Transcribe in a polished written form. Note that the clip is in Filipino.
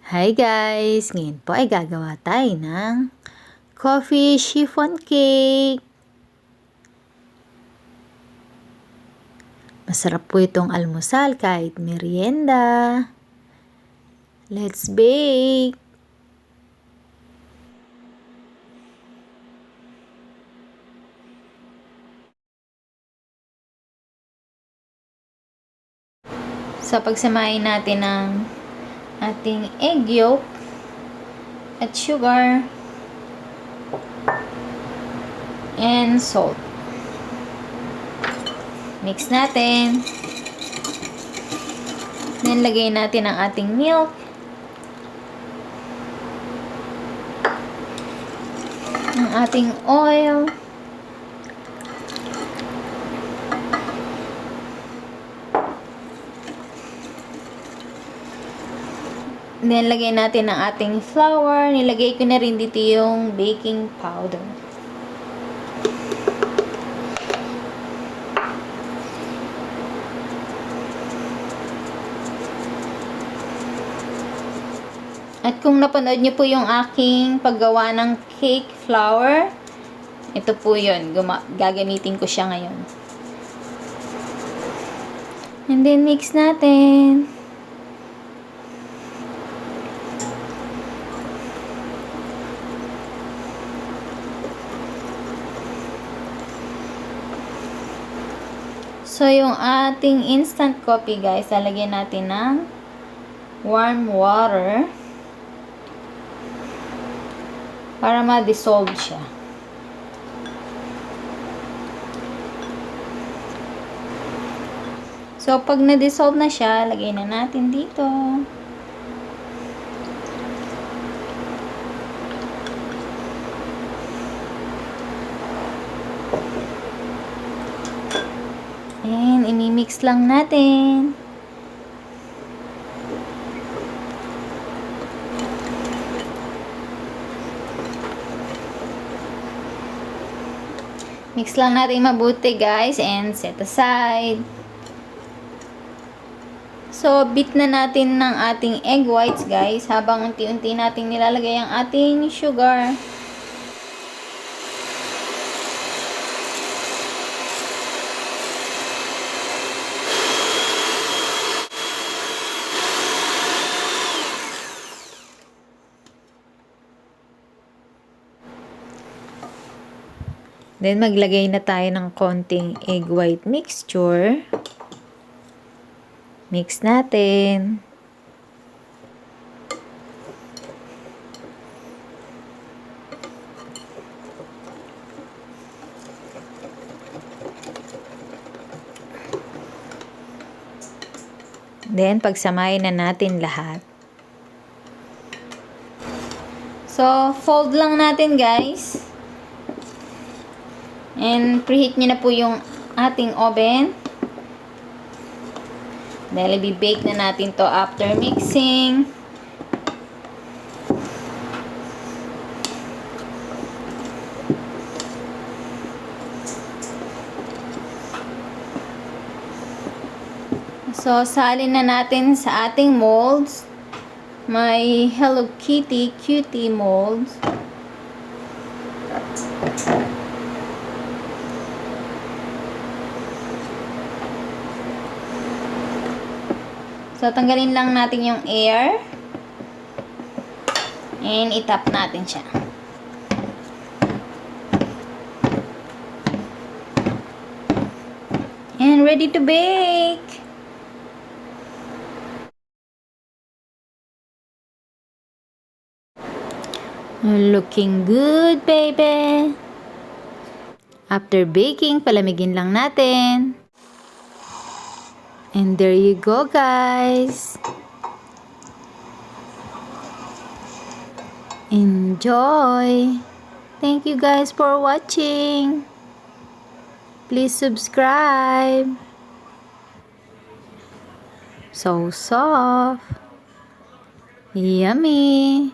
Hi guys! Ngayon po ay gagawa tayo ng coffee chiffon cake. Masarap po itong almusal kahit merienda. Let's bake! So pagsamahin natin ng ating egg yolk at sugar and salt. Mix natin. Then lagay natin ang ating milk. Ang ating oil. Then, lagay natin ang ating flour. Nilagay ko na rin dito yung baking powder. At kung napanood niyo po yung aking paggawa ng cake flour, ito po yun. Gagamitin ko siya ngayon. And then, mix natin. So, yung ating instant coffee, guys, lalagyan natin ng warm water para ma-dissolve siya. So, pag na-dissolve na siya, lagay na natin dito. And, imimix lang natin. Mix lang natin mabuti, guys, and set aside. So, beat na natin ng ating egg whites, guys, habang unti-unti natin nilalagay ang ating sugar. Then, maglagay na tayo ng konting egg white mixture. Mix natin. Then, pagsamahin na natin lahat. So, fold lang natin, guys. And preheat nyo na po yung ating oven. Dahil i-bake na natin to after mixing. So, salin na natin sa ating molds. May Hello Kitty cutie molds. So, tanggalin lang natin yung air. And itap natin siya. And ready to bake! Looking good, baby! After baking, palamigin lang natin. And there you go, guys. Enjoy. Thank you guys for watching. Please subscribe. So soft. Yummy.